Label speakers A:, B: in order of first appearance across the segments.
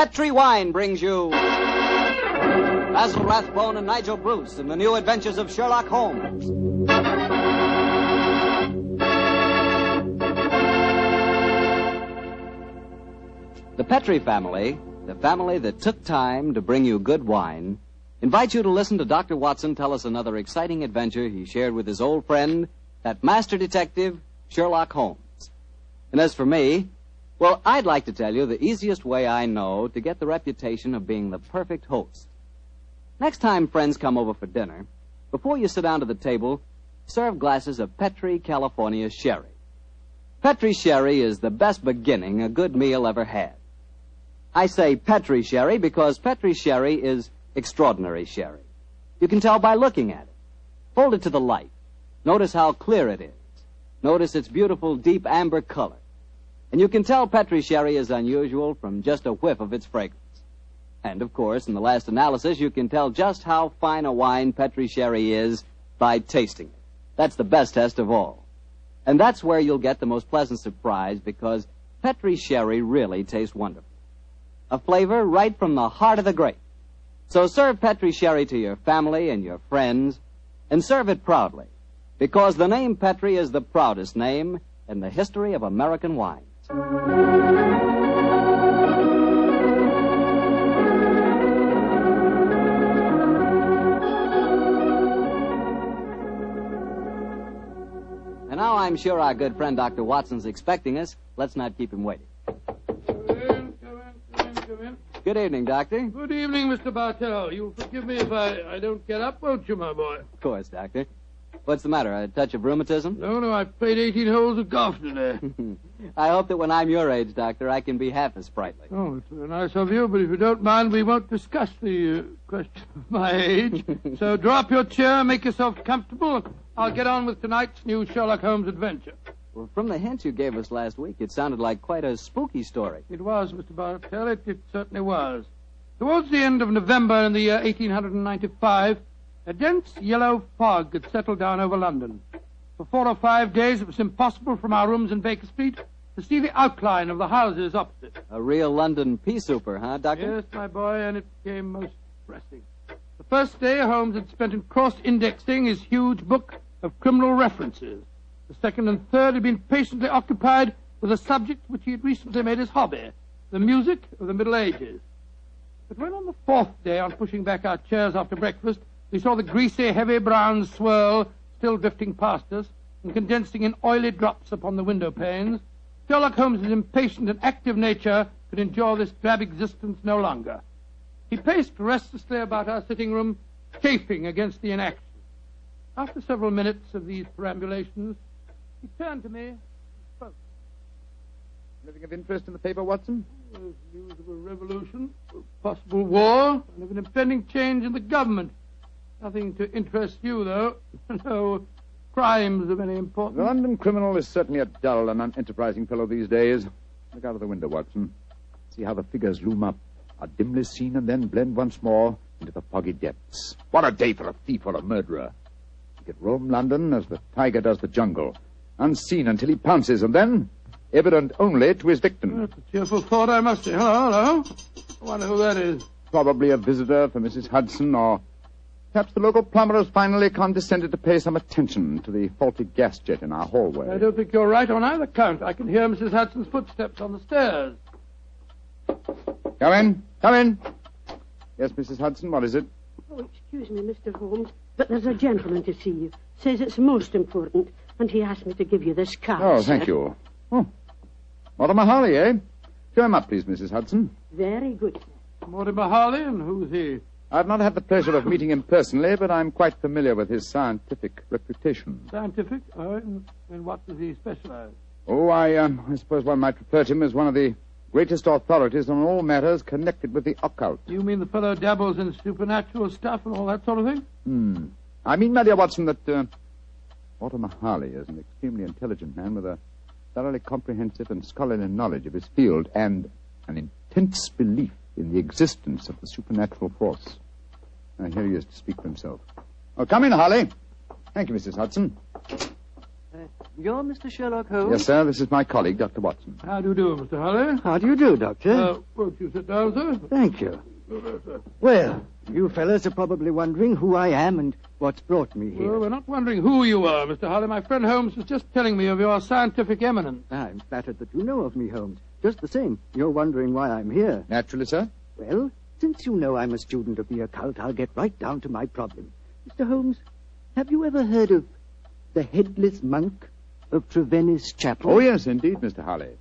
A: Petri Wine brings you Basil Rathbone and Nigel Bruce in the new adventures of Sherlock Holmes. The Petri family, the family that took time to bring you good wine, invites you to listen to Dr. Watson tell us another exciting adventure he shared with his old friend, that master detective, Sherlock Holmes. And as for me, well, I'd like to tell you the easiest way I know to get the reputation of being the perfect host. Next time friends come over for dinner, before you sit down to the table, serve glasses of Petri California sherry. Petri sherry is the best beginning a good meal ever had. I say Petri sherry because Petri sherry is extraordinary sherry. You can tell by looking at it. Hold it to the light. Notice how clear it is. Notice its beautiful deep amber color. And you can tell Petri sherry is unusual from just a whiff of its fragrance. And, of course, in the last analysis, you can tell just how fine a wine Petri sherry is by tasting it. That's the best test of all. And that's where you'll get the most pleasant surprise, because Petri sherry really tastes wonderful. A flavor right from the heart of the grape. So serve Petri sherry to your family and your friends, and serve it proudly, because the name Petri is the proudest name in the history of American wines. And now I'm sure our good friend Dr. Watson's expecting us. Let's not keep him waiting.
B: Come in.
A: Good evening, Doctor.
B: Good evening, Mr. Bartell. You'll forgive me if I don't get up, won't you, my boy?
A: Of course, Doctor. What's the matter, a touch of rheumatism?
B: No, I've played 18 holes of golf today.
A: I hope that when I'm your age, Doctor, I can be half as sprightly.
B: Oh, it's very nice of you, but if you don't mind, we won't discuss the question of my age. So draw up your chair, make yourself comfortable. I'll get on with tonight's new Sherlock Holmes adventure.
A: Well, from the hint you gave us last week, it sounded like quite a spooky story.
B: It was, Mr. Bartell. It certainly was. Towards the end of November in the year 1895, a dense yellow fog had settled down over London. For 4 or 5 days, it was impossible from our rooms in Baker Street to see the outline of the houses opposite.
A: A real London pea souper, huh, Doctor?
B: Yes, my boy, and it became most depressing. The first day, Holmes had spent in cross-indexing his huge book of criminal references. The second and third had been patiently occupied with a subject which he had recently made his hobby, the music of the Middle Ages. But when on the fourth day, on pushing back our chairs after breakfast, we saw the greasy, heavy brown swirl still drifting past us and condensing in oily drops upon the window panes, Sherlock Holmes' impatient and active nature could endure this drab existence no longer. He paced restlessly about our sitting room, chafing against the inaction. After several minutes of these perambulations, he turned to me and spoke.
C: Anything of interest in the paper, Watson?
B: There's news of a revolution, of possible war, and of an impending change in the government. Nothing to interest you, though. No crimes of any importance.
C: The London criminal is certainly a dull and unenterprising fellow these days. Look out of the window, Watson. See how the figures loom up, are dimly seen, and then blend once more into the foggy depths. What a day for a thief or a murderer. He could roam London as the tiger does the jungle, unseen until he pounces, and then evident only to his victim.
B: That's a cheerful thought, I must say. Hello. I wonder who that is.
C: Probably a visitor for Mrs. Hudson, or perhaps the local plumber has finally condescended to pay some attention to the faulty gas jet in our hallway.
B: I don't think you're right on either count. I can hear Mrs. Hudson's footsteps on the stairs.
C: Come in. Come in. Yes, Mrs. Hudson, what is it?
D: Oh, excuse me, Mr. Holmes, but there's a gentleman to see you. Says it's most important, and he asked me to give you this card.
C: Oh, thank you. Oh, Mortimer Harley, eh? Show him up, please, Mrs. Hudson.
D: Very good, sir.
B: Mortimer Harley, and who's he?
C: I've not had the pleasure of meeting him personally, but I'm quite familiar with his scientific reputation.
B: Scientific? In what does he specialize?
C: Oh, I suppose one might refer to him as one of the greatest authorities on all matters connected with the occult.
B: You mean the fellow dabbles in supernatural stuff and all that sort of thing?
C: I mean, my dear Watson, that Mortimer Harley is an extremely intelligent man with a thoroughly comprehensive and scholarly knowledge of his field and an intense belief in the existence of the supernatural force. Now, here he is to speak for himself. Oh, come in, Harley. Thank you, Mrs. Hudson.
E: You're Mr. Sherlock Holmes?
C: Yes, sir. This is my colleague, Dr. Watson.
B: How do you do, Mr. Holly?
E: How do you do, Doctor?
B: Won't you sit down, sir?
E: Thank you. Well, you fellas are probably wondering who I am and what's brought me here.
B: Well, we're not wondering who you are, Mr. Holly. My friend Holmes was just telling me of your scientific eminence.
E: I'm flattered that you know of me, Holmes. Just the same, you're wondering why I'm here.
C: Naturally, sir.
E: Well, since you know I'm a student of the occult, I'll get right down to my problem. Mr. Holmes, have you ever heard of the Headless Monk of Trevennis Chapel?
C: Oh, yes, indeed, Mr. Holly.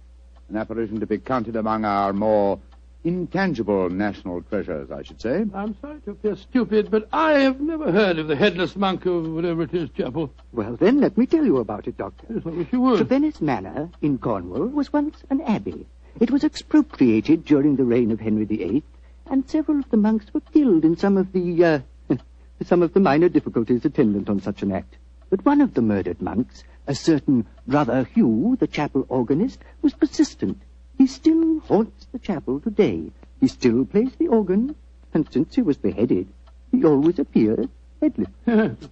C: An apparition to be counted among our more intangible national treasures, I should say.
B: I'm sorry to appear stupid, but I have never heard of the Headless Monk of whatever it is, Chapel.
E: Well, then, let me tell you about it, Doctor.
B: Yes, I wish you would.
E: Trevennis Manor in Cornwall was once an abbey. It was expropriated during the reign of Henry VIII, and several of the monks were killed in some of the minor difficulties attendant on such an act. But one of the murdered monks, a certain Brother Hugh, the chapel organist, was persistent. He still haunts the chapel today. He still plays the organ, and since he was beheaded, he always appears headless.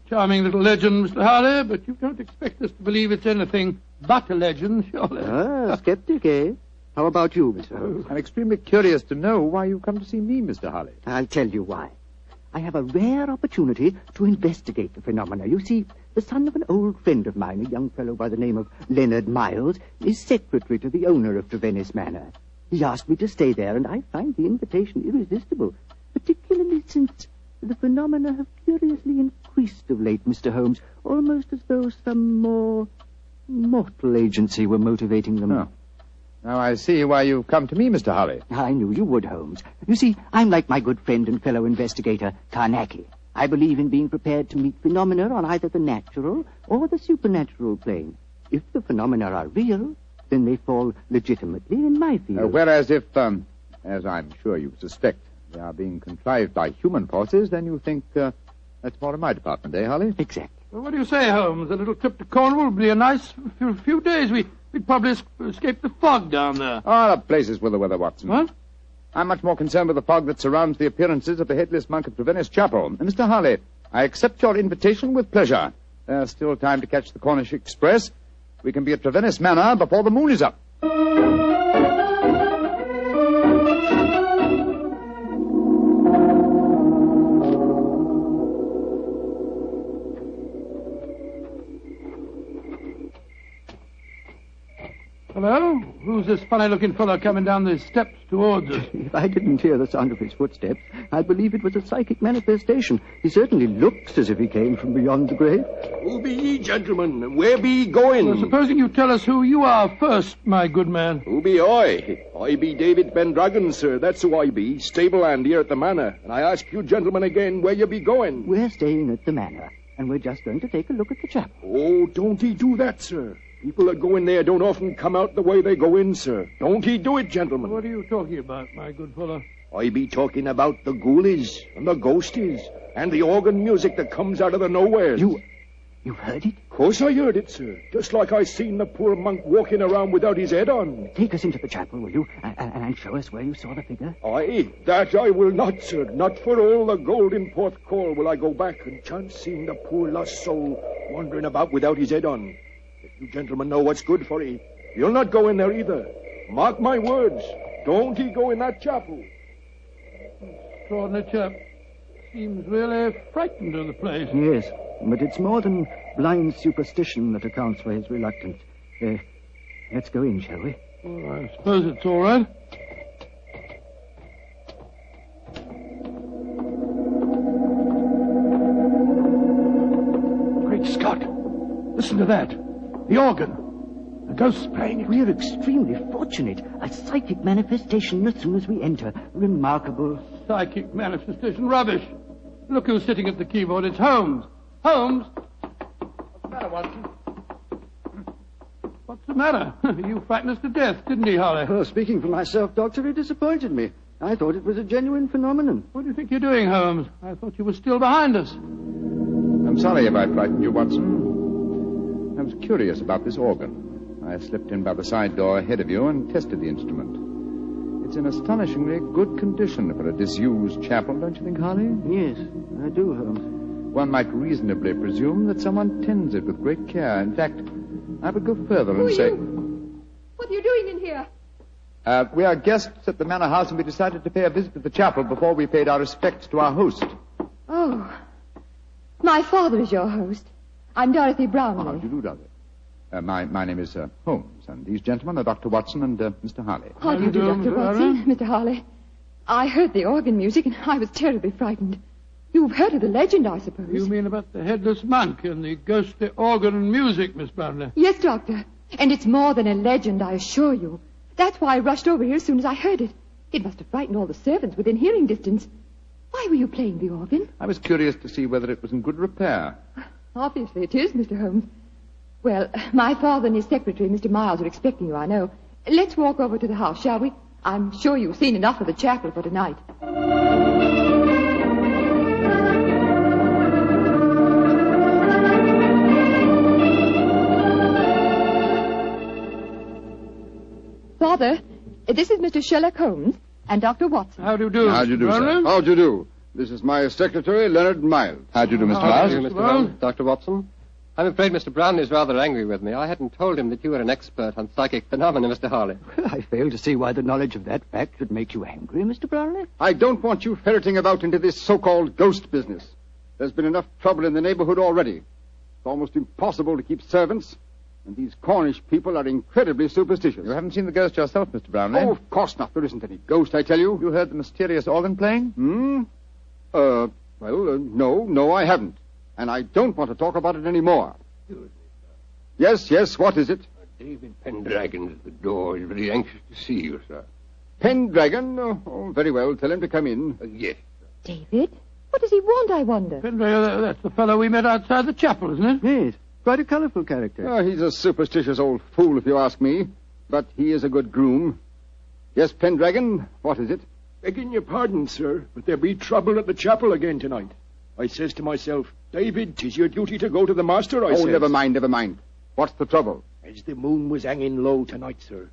B: Charming little legend, Mr. Harley, but you don't expect us to believe it's anything but a legend, surely.
E: Skeptic, eh? How about you, Mr. Holmes?
C: I'm extremely curious to know why you come to see me, Mr. Holly.
E: I'll tell you why. I have a rare opportunity to investigate the phenomena. You see, the son of an old friend of mine, a young fellow by the name of Leonard Miles, is secretary to the owner of Trevennis Manor. He asked me to stay there, and I find the invitation irresistible, particularly since the phenomena have curiously increased of late, Mr. Holmes, almost as though some more mortal agency were motivating them.
C: Oh. Now I see why you've come to me, Mr. Holly.
E: I knew you would, Holmes. You see, I'm like my good friend and fellow investigator, Carnacki. I believe in being prepared to meet phenomena on either the natural or the supernatural plane. If the phenomena are real, then they fall legitimately in my field.
C: Whereas if, as I'm sure you suspect, they are being contrived by human forces, then you think that's more in my department, eh, Holly?
E: Exactly.
B: Well, what do you say, Holmes? A little trip to Cornwall would be a nice few days. We'd probably escape the fog down there.
C: Oh, the places with the weather, Watson.
B: What?
C: I'm much more concerned with the fog that surrounds the appearances of the Headless Monk of Trevennis Chapel. And Mr. Harley, I accept your invitation with pleasure. There's still time to catch the Cornish Express. We can be at Trevennis Manor before the moon is up.
B: Hello? Who's this funny-looking fellow coming down the steps towards us?
E: If I didn't hear the sound of his footsteps, I'd believe it was a psychic manifestation. He certainly looks as if he came from beyond the grave.
F: Who be ye, gentlemen? Where be ye going?
B: Well, supposing you tell us who you are first, my good man.
F: Who be I? I be David Pendragon, sir. That's who I be. Stable hand here at the manor. And I ask you gentlemen again where you be going.
E: We're staying at the manor, and we're just going to take a look at the chapel.
F: Oh, don't he do that, sir. People that go in there don't often come out the way they go in, sir. Don't he do it, gentlemen?
B: What are you talking about, my good fellow?
F: I be talking about the ghoulies and the ghosties and the organ music that comes out of the nowheres.
E: You've heard it?
F: Of course I heard it, sir. Just like I seen the poor monk walking around without his head on.
E: Take us into the chapel, will you? And show us where you saw the figure.
F: Aye, that I will not, sir. Not for all the gold in Porthcawl will I go back and chance seeing the poor lost soul wandering about without his head on. You gentlemen know what's good for ye. You'll not go in there either. Mark my words. Don't he go in that chapel.
B: Extraordinary chap. Seems really frightened of the place.
E: Yes, but it's more than blind superstition that accounts for his reluctance. Let's go in, shall we?
B: Well, I suppose it's all right. Great Scott! Listen to that. The organ. The ghost's playing it.
E: We're extremely fortunate. A psychic manifestation as soon as we enter. Remarkable.
B: Psychic manifestation. Rubbish. Look who's sitting at the keyboard. It's Holmes. Holmes! What's the matter, Watson? What's the matter? You frightened us to death, didn't he, Holly?
E: Oh, speaking for myself, Doctor, it disappointed me. I thought it was a genuine phenomenon.
B: What do you think you're doing, Holmes? I thought you were still behind us.
C: I'm sorry if I frightened you, Watson. I was curious about this organ. I slipped in by the side door ahead of you and tested the instrument. It's in astonishingly good condition for a disused chapel, don't you think, Harley?
E: Yes, I do, Holmes.
C: One might reasonably presume that someone tends it with great care. In fact, I would go further
G: Who
C: and
G: are
C: say...
G: you? What are you doing in here?
C: We are guests at the Manor House, and we decided to pay a visit to the chapel before we paid our respects to our host.
G: Oh, my father is your host. I'm Dorothy Brownlee.
C: How do you do, Dorothy? My name is Holmes, and these gentlemen are Dr. Watson and Mr. Harley.
G: How do you do, Dr. Watson? Mr. Harley. I heard the organ music, and I was terribly frightened. You've heard of the legend, I suppose.
B: You mean about the headless monk and the ghostly organ and music, Miss Brownlee?
G: Yes, Doctor. And it's more than a legend, I assure you. That's why I rushed over here as soon as I heard it. It must have frightened all the servants within hearing distance. Why were you playing the organ?
C: I was curious to see whether it was in good repair.
G: Obviously it is, Mr. Holmes. Well, my father and his secretary, Mr. Miles, are expecting you, I know. Let's walk over to the house, shall we? I'm sure you've seen enough of the chapel for tonight. Father, this is Mr. Sherlock Holmes and Dr. Watson.
B: How do you do?
H: How do you do, sir? How do you do? This is my secretary, Leonard Miles.
C: How do you do, Mr.
B: How do
C: Miles?
B: you,
I: Mr.
B: Well?
I: Holmes, Dr. Watson. I'm afraid Mr. Brown is rather angry with me. I hadn't told him that you were an expert on psychic phenomena, Mr. Harley.
E: I fail to see why the knowledge of that fact should make you angry, Mr. Brownlee.
H: I don't want you ferreting about into this so-called ghost business. There's been enough trouble in the neighborhood already. It's almost impossible to keep servants, and these Cornish people are incredibly superstitious.
C: You haven't seen the ghost yourself, Mr. Brownlee?
H: Oh, of course not. There isn't any ghost, I tell you.
C: You heard the mysterious organ playing?
H: No, I haven't. And I don't want to talk about it anymore. Yes, what is it?
J: David Pendragon's at the door. He's very anxious to see you, sir.
H: Pendragon? Oh, very well. Tell him to come in.
J: Yes.
G: David? What does he want, I wonder?
B: That's the fellow we met outside the chapel, isn't it?
E: Yes, quite a colourful character.
H: Oh, he's a superstitious old fool, if you ask me. But he is a good groom. Yes, Pendragon, what is it?
F: Begging your pardon, sir, but there be trouble at the chapel again tonight. I says to myself, David, 'tis your duty to go to the master, I says.
H: Never mind. What's the trouble?
F: As the moon was hanging low tonight, sir,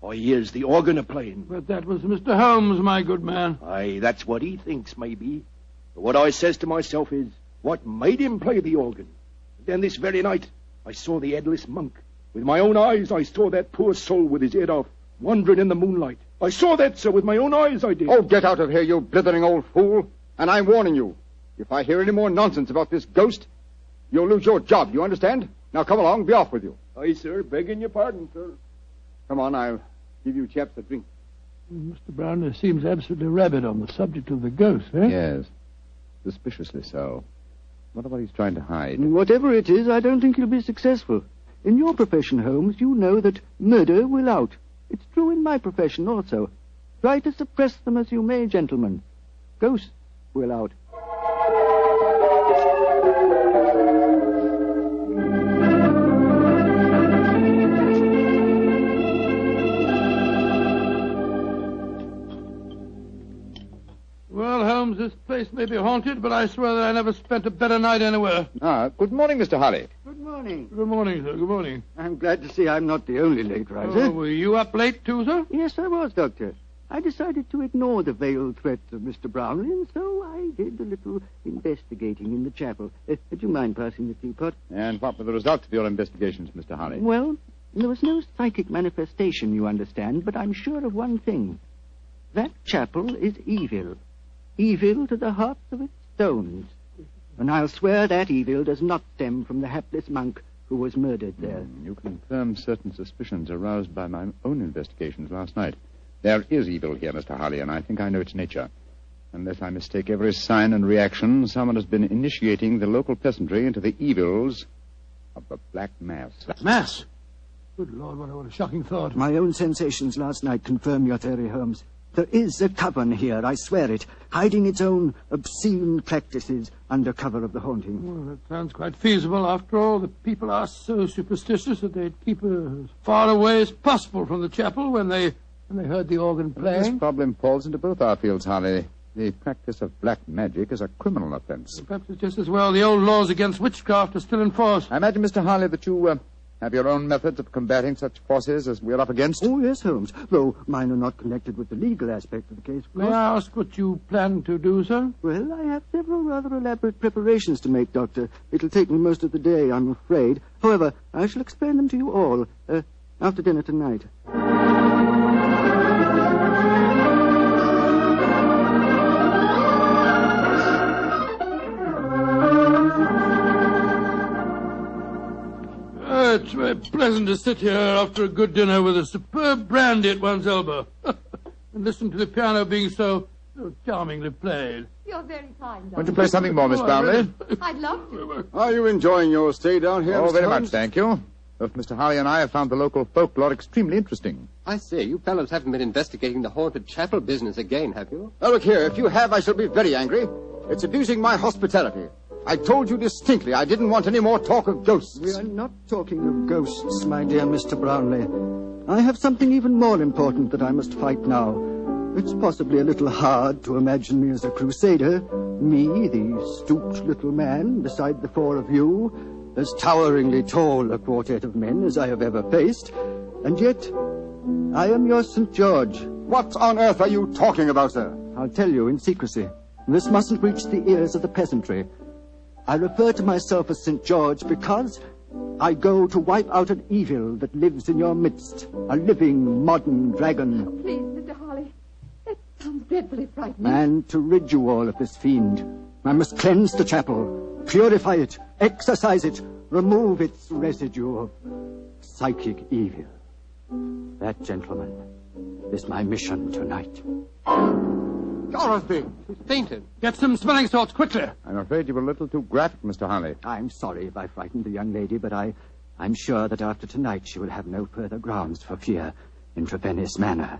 F: I hears the organ a-playing.
B: But that was Mr. Holmes, my good man.
F: Aye, that's what he thinks, maybe. But what I says to myself is, what made him play the organ? And then this very night, I saw the headless monk. With my own eyes, I saw that poor soul with his head off, wandering in the moonlight. I saw that, sir, with my own eyes, I did.
H: Oh, get out of here, you blithering old fool. And I'm warning you. If I hear any more nonsense about this ghost, you'll lose your job, you understand? Now come along, be off with you.
F: Aye, sir, begging your pardon, sir.
H: Come on, I'll give you chaps a drink.
B: Mr. Brownlee seems absolutely rabid on the subject of the ghost, eh?
C: Yes. Suspiciously so. Wonder what he's trying to hide.
E: Whatever it is, I don't think he'll be successful. In your profession, Holmes, you know that murder will out. It's true in my profession also. Try to suppress them as you may, gentlemen. Ghosts will out.
B: Well, Holmes, this place may be haunted, but I swear that I never spent a better night anywhere.
C: Good morning, Mr. Harley.
E: Good morning.
B: Good morning, sir. Good morning.
E: I'm glad to see I'm not the only late riser.
B: Oh, were you up late, too, sir?
E: Yes, I was, Doctor. I decided to ignore the veiled threats of Mr. Brownlee, and so I did a little investigating in the chapel. Do you mind passing the teapot?
C: And what were the results of your investigations, Mr. Harley?
E: Well, there was no psychic manifestation, you understand, but I'm sure of one thing. That chapel is evil. Evil to the hearts of its stones. And I'll swear that evil does not stem from the hapless monk who was murdered there.
C: You confirm certain suspicions aroused by my own investigations last night. There is evil here, Mr. Harley, and I think I know its nature. Unless I mistake every sign and reaction, someone has been initiating the local peasantry into the evils of the Black Mass.
B: Mass? Good Lord, what a shocking thought.
E: My own sensations last night confirm your theory, Holmes. There is a coven here, I swear it, hiding its own obscene practices under cover of the haunting.
B: Well, that sounds quite feasible. After all, the people are so superstitious that they'd keep as far away as possible from the chapel when they heard the organ playing.
C: This problem falls into both our fields, Harley. The practice of black magic is a criminal offense.
B: Perhaps it's just as well the old laws against witchcraft are still in force.
C: I imagine, Mr. Harley, that you Have your own methods of combating such forces as we're up against?
E: Oh, yes, Holmes, though mine are not connected with the legal aspect of the case.
B: May I ask what you plan to do, sir?
E: Well, I have several rather elaborate preparations to make, Doctor. It'll take me most of the day, I'm afraid. However, I shall explain them to you all after dinner tonight.
B: It's very pleasant to sit here after a good dinner with a superb brandy at one's elbow and listen to the piano being so charmingly played.
G: You're very kind,
C: Want to play something more, Miss Brownlee?
G: I'd love to.
H: Are you enjoying your stay down here,
C: Oh,
H: Mr.
C: very
H: Holmes?
C: much, thank you. Both Mr. Holly and I have found the local folklore extremely interesting.
I: I say, you fellows haven't been investigating the haunted chapel business again, have you?
H: Now, look here. If you have, I shall be very angry. It's abusing my hospitality. I told you distinctly I didn't want any more talk of ghosts.
E: We are not talking of ghosts, my dear Mr. Brownlee. I have something even more important that I must fight now. It's possibly a little hard to imagine me as a crusader. Me, the stooped little man, beside the four of you, as toweringly tall a quartet of men as I have ever faced. And yet, I am your St. George.
H: What on earth are you talking about, sir?
E: I'll tell you in secrecy. This mustn't reach the ears of the peasantry. I refer to myself as St. George because I go to wipe out an evil that lives in your midst. A living, modern dragon.
G: Oh, please, Mr. Holly. That sounds dreadfully frightening.
E: And to rid you all of this fiend, I must cleanse the chapel, purify it, exorcise it, remove its residue of psychic evil. That, gentlemen, is my mission tonight.
B: Dorothy!
I: She's fainted.
B: Get some smelling salts, quickly.
C: I'm afraid you were a little too graphic, Mr. Holly.
E: I'm sorry if I frightened the young lady, but I'm sure that after tonight she will have no further grounds for fear in Trevennis Manor.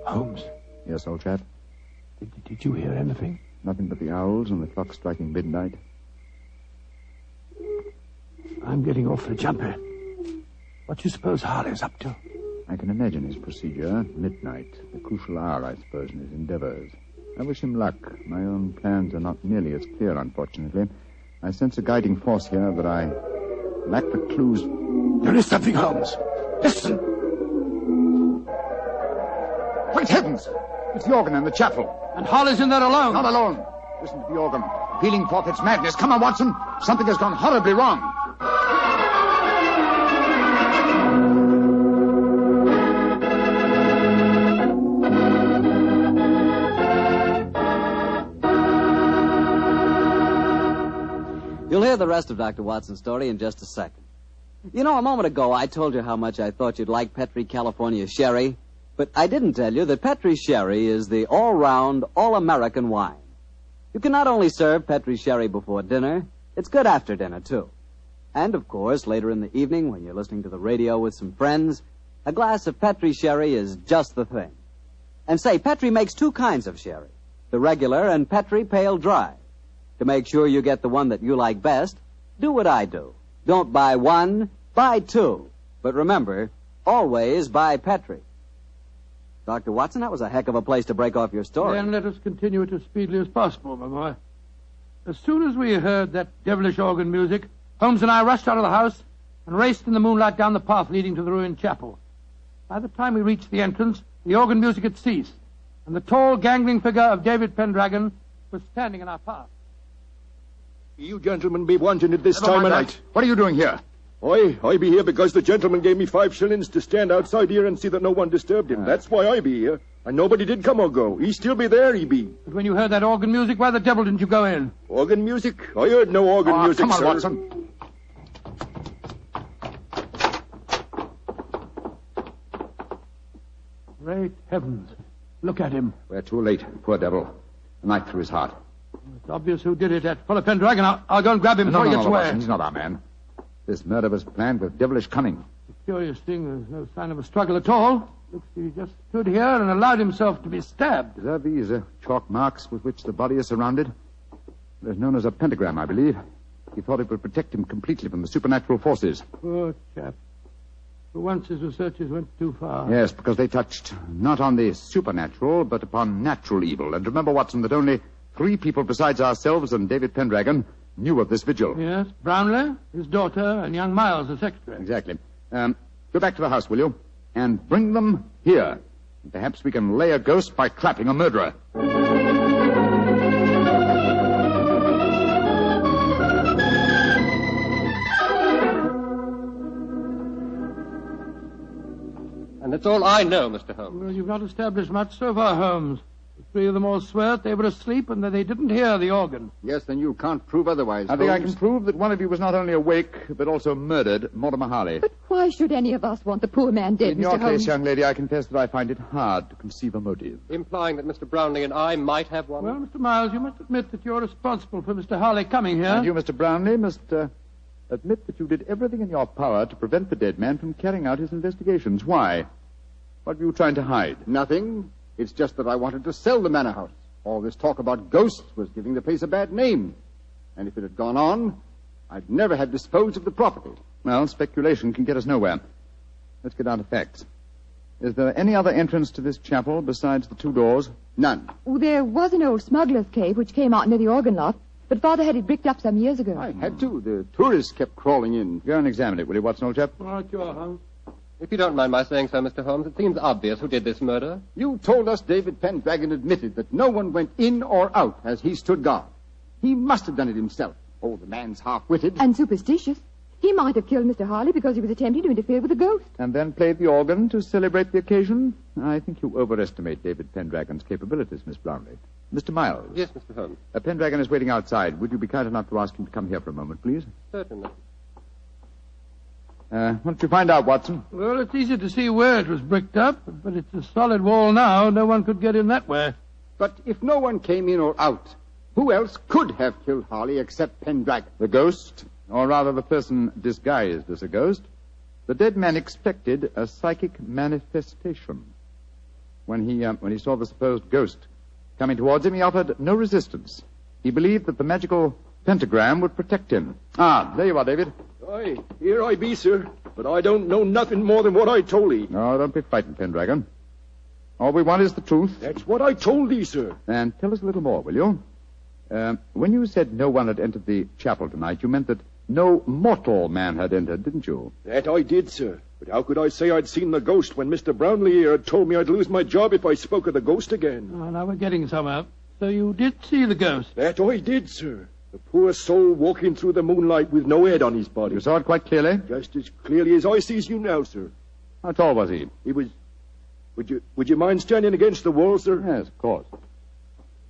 F: Holmes,
C: Yes, old chap?
F: did you hear anything?
C: Nothing but the owls and the clock striking midnight.
F: I'm getting awfully jumpy. What do you suppose Harley's up to?
C: I can imagine his procedure. Midnight, the crucial hour, I suppose, in his endeavors. I wish him luck. My own plans are not nearly as clear, unfortunately. I sense a guiding force here, but I lack the clues.
F: There is something, Holmes. Listen!
C: Great heavens! It's the organ in the chapel.
B: And Holly's in there alone.
C: Not alone. Listen to the organ. Pealing forth its madness. Come on, Watson. Something has gone horribly wrong.
A: You'll hear the rest of Dr. Watson's story in just a second. You know, a moment ago I told you how much I thought you'd like Petri California Sherry, but I didn't tell you that Petri Sherry is the all-round, all-American wine. You can not only serve Petri Sherry before dinner, it's good after dinner, too. And, of course, later in the evening when you're listening to the radio with some friends, a glass of Petri Sherry is just the thing. And say, Petri makes two kinds of sherry, the regular and Petri Pale Dry. To make sure you get the one that you like best, do what I do. Don't buy one, buy two. But remember, always buy Petri. Dr. Watson, that was a heck of a place to break off your story.
B: Then let us continue it as speedily as possible, my boy. As soon as we heard that devilish organ music, Holmes and I rushed out of the house and raced in the moonlight down the path leading to the ruined chapel. By the time we reached the entrance, the organ music had ceased, and the tall, gangling figure of David Pendragon was standing in our path.
F: You gentlemen be wanting at this time of night.
C: What are you doing here?
F: I be here because the gentleman gave me 5 shillings to stand outside here and see that no one disturbed him. That's why I be here. And nobody did come or go. He still be there, he be.
B: But when you heard that organ music, why the devil didn't you go in?
F: Organ music? I heard no organ music,
C: come on,
F: sir.
C: Watson.
B: Great heavens. Look at him.
C: We're too late. Poor devil. A knife through his heart.
B: It's obvious who did it. That fellow Pendragon. I'll go and grab him before he gets away.
C: Watson, he's not our man. This murder was planned with devilish cunning.
B: The curious thing, there's no sign of a struggle at all. Looks like he just stood here and allowed himself to be stabbed.
C: Are these chalk marks with which the body is surrounded? They're known as a pentagram, I believe. He thought it would protect him completely from the supernatural forces.
B: Poor chap. For once his researches went too far.
C: Yes, because they touched not on the supernatural, but upon natural evil. And remember, Watson, that only 3 people besides ourselves and David Pendragon knew of this vigil.
B: Yes, Brownlee, his daughter, and young Miles, the secretary.
C: Exactly. Go back to the house, will you? And bring them here. Perhaps we can lay a ghost by trapping a murderer.
I: And that's all I know, Mr. Holmes.
B: Well, you've not established much so far, Holmes. The 3 of them all swear they were asleep and that they didn't hear the organ.
H: Yes, then you can't prove otherwise,
C: I think I
H: Holmes.
C: can prove that one of you was not only awake, but also murdered Mortimer Harley.
G: But why should any of us want the poor man dead,
C: In your
G: Mr. Holmes?
C: case, young lady, I confess that I find it hard to conceive a motive.
I: Implying that Mr. Brownlee and I might have one.
B: Well, Mr. Miles, you must admit that you're responsible for Mr. Harley coming here.
C: And you, Mr. Brownlee, must admit that you did everything in your power to prevent the dead man from carrying out his investigations. Why? What were you trying to hide?
H: Nothing. It's just that I wanted to sell the manor house. All this talk about ghosts was giving the place a bad name. And if it had gone on, I'd never have disposed of the property.
C: Well, speculation can get us nowhere. Let's get down to facts. Is there any other entrance to this chapel besides the 2 doors?
H: None.
G: Oh, there was an old smuggler's cave which came out near the organ loft, but Father had it bricked up some years ago.
H: I had to. The tourists kept crawling in.
C: Go and examine it, will you, Watson, old chap?
B: All right, you are, Holmes.
I: If you don't mind my saying so, Mr. Holmes, it seems obvious who did this murder.
H: You told us David Pendragon admitted that no one went in or out as he stood guard. He must have done it himself. Oh, the man's half-witted.
G: And superstitious. He might have killed Mr. Harley because he was attempting to interfere with a ghost.
C: And then played the organ to celebrate the occasion? I think you overestimate David Pendragon's capabilities, Miss Brownlee. Mr. Miles.
I: Yes, Mr. Holmes.
C: Pendragon is waiting outside. Would you be kind enough to ask him to come here for a moment, please?
I: Certainly.
C: What did you find out, Watson?
B: Well, it's easy to see where it was bricked up, but it's a solid wall now. No one could get in that way.
H: But if no one came in or out, who else could have killed Harley except Pendragon?
C: The ghost, or rather the person disguised as a ghost. The dead man expected a psychic manifestation. When he saw the supposed ghost coming towards him, he offered no resistance. He believed that the magical pentagram would protect him. Ah, there you are, David.
F: Aye, here I be, sir. But I don't know nothing more than what I told thee.
C: No, don't be frightened, Pendragon. All we want is the truth.
F: That's what I told thee, sir.
C: And tell us a little more, will you? When you said no one had entered the chapel tonight, you meant that no mortal man had entered, didn't you?
F: That I did, sir. But how could I say I'd seen the ghost when Mr. Brownlee here had told me I'd lose my job if I spoke of the ghost again?
B: Oh, now we're getting somewhere. So you did see the ghost?
F: That I did, sir. The poor soul walking through the moonlight with no head on his body.
C: You saw it quite clearly?
F: Just as clearly as I sees you now, sir.
C: How tall was he?
F: He was... Would you mind standing against the wall, sir?
C: Yes, of course.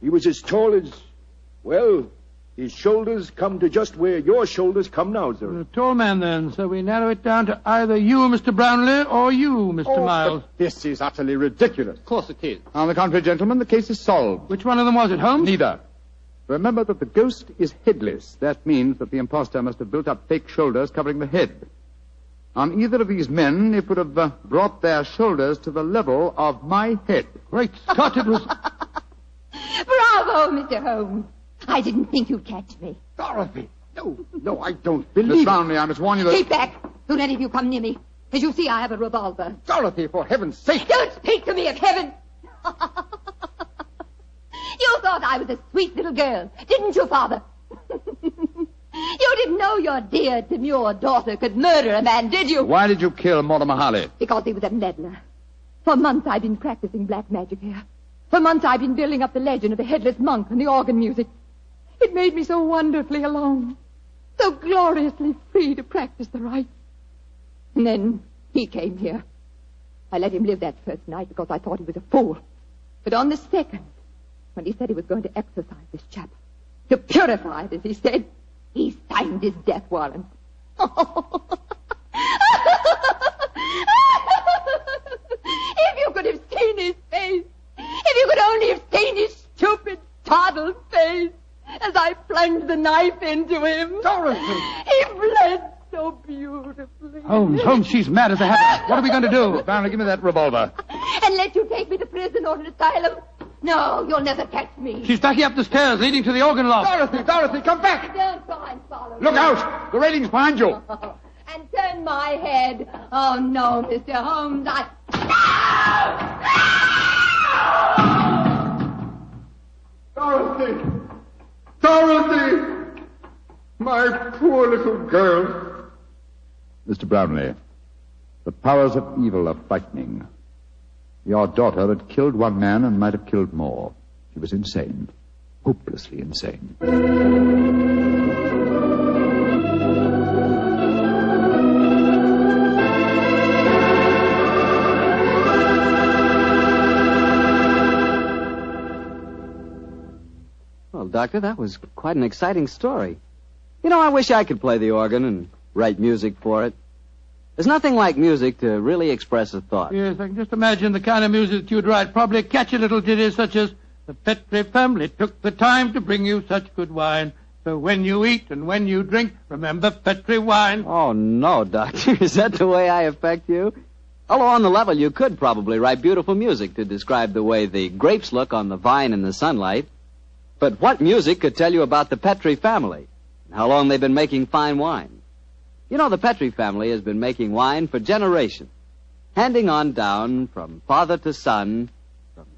F: He was as tall as... Well, his shoulders come to just where your shoulders come now, sir.
B: A tall man, then. So we narrow it down to either you, Mr. Brownlee, or you, Mr. Miles.
H: But this is utterly ridiculous.
I: Of course it is.
C: On the contrary, gentlemen, the case is solved.
B: Which one of them was it, Holmes?
C: Neither. Remember that the ghost is headless. That means that the impostor must have built up fake shoulders covering the head. On either of these men, it would have brought their shoulders to the level of my head.
B: Great Scott, it was...
G: Bravo, Mr. Holmes. I didn't think you'd catch me.
H: Dorothy! No, I don't
C: Miss
H: believe it.
C: Brownlee, I must warn you that...
G: Keep back. Don't any of you come near me. As you see, I have a revolver.
H: Dorothy, for heaven's sake!
G: Don't speak to me of heaven. You thought I was a sweet little girl, didn't you, Father? You didn't know your dear, demure daughter could murder a man, did you?
C: Why did you kill Mortimer Harley?
G: Because he was a meddler. For months I've been practicing black magic here. For months I've been building up the legend of the headless monk and the organ music. It made me so wonderfully alone, so gloriously free to practice the rites. And then he came here. I let him live that first night because I thought he was a fool. But on the second, when he said he was going to exorcise this chapel, to purify it, as he said, he signed his death warrant. If you could have seen his face, if you could only have seen his stupid, startled face as I plunged the knife into him.
H: Dorothy!
G: He bled so beautifully.
B: Holmes, she's mad as a hatter. What are we going to do?
C: Brownlee, give me that revolver.
G: And let you take me to prison or an asylum? No, you'll never catch me.
B: She's ducking up the stairs leading to the organ loft.
H: Dorothy, come back!
G: Don't try and follow me.
C: Look out! The railing's behind you.
G: And turn turn my head. Oh, no, Mr. Holmes,
H: Dorothy! Dorothy! My poor little girl.
C: Mr. Brownlee, the powers of evil are frightening. Your daughter had killed one man and might have killed more. She was insane. Hopelessly insane.
A: Well, Doctor, that was quite an exciting story. You know, I wish I could play the organ and write music for it. There's nothing like music to really express a thought.
B: Yes, I can just imagine the kind of music that you'd write. Probably catchy little ditties such as, "The Petri family took the time to bring you such good wine. So when you eat and when you drink, remember Petri wine."
A: Oh, no, Doctor. Is that the way I affect you? Although on the level, you could probably write beautiful music to describe the way the grapes look on the vine in the sunlight. But what music could tell you about the Petri family and how long they've been making fine wine? You know, the Petri family has been making wine for generations, handing on down from father to son,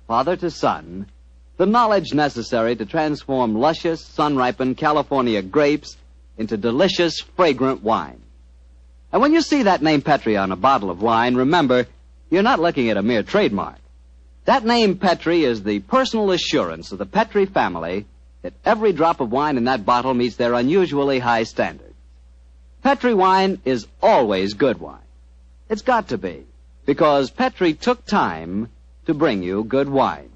A: the knowledge necessary to transform luscious, sun-ripened California grapes into delicious, fragrant wine. And when you see that name Petri on a bottle of wine, remember, you're not looking at a mere trademark. That name Petri is the personal assurance of the Petri family that every drop of wine in that bottle meets their unusually high standards. Petri wine is always good wine. It's got to be, because Petri took time to bring you good wine.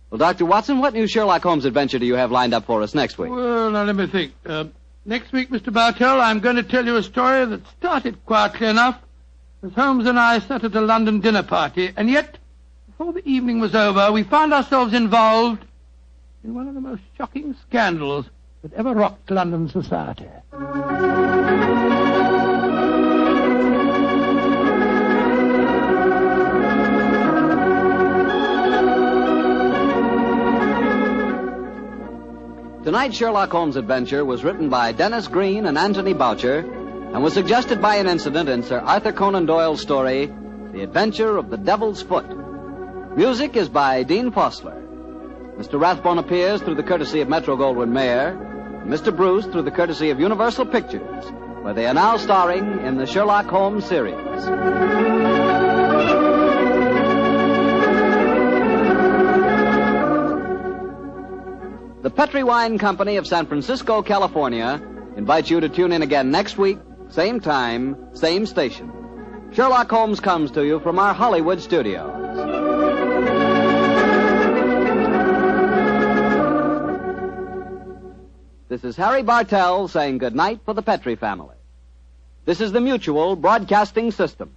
A: Well, Dr. Watson, what new Sherlock Holmes adventure do you have lined up for us next week?
B: Well, now let me think. Next week, Mr. Bartell, I'm going to tell you a story that started quietly enough as Holmes and I sat at a London dinner party, and yet, before the evening was over, we found ourselves involved in one of the most shocking scandals that ever rocked London society.
A: Tonight's Sherlock Holmes adventure was written by Dennis Green and Anthony Boucher and was suggested by an incident in Sir Arthur Conan Doyle's story, The Adventure of the Devil's Foot. Music is by Dean Fossler. Mr. Rathbone appears through the courtesy of Metro-Goldwyn-Mayer, and Mr. Bruce through the courtesy of Universal Pictures, where they are now starring in the Sherlock Holmes series. The Petri Wine Company of San Francisco, California, invites you to tune in again next week, same time, same station. Sherlock Holmes comes to you from our Hollywood studios. This is Harry Bartell saying good night for the Petri family. This is the Mutual Broadcasting System.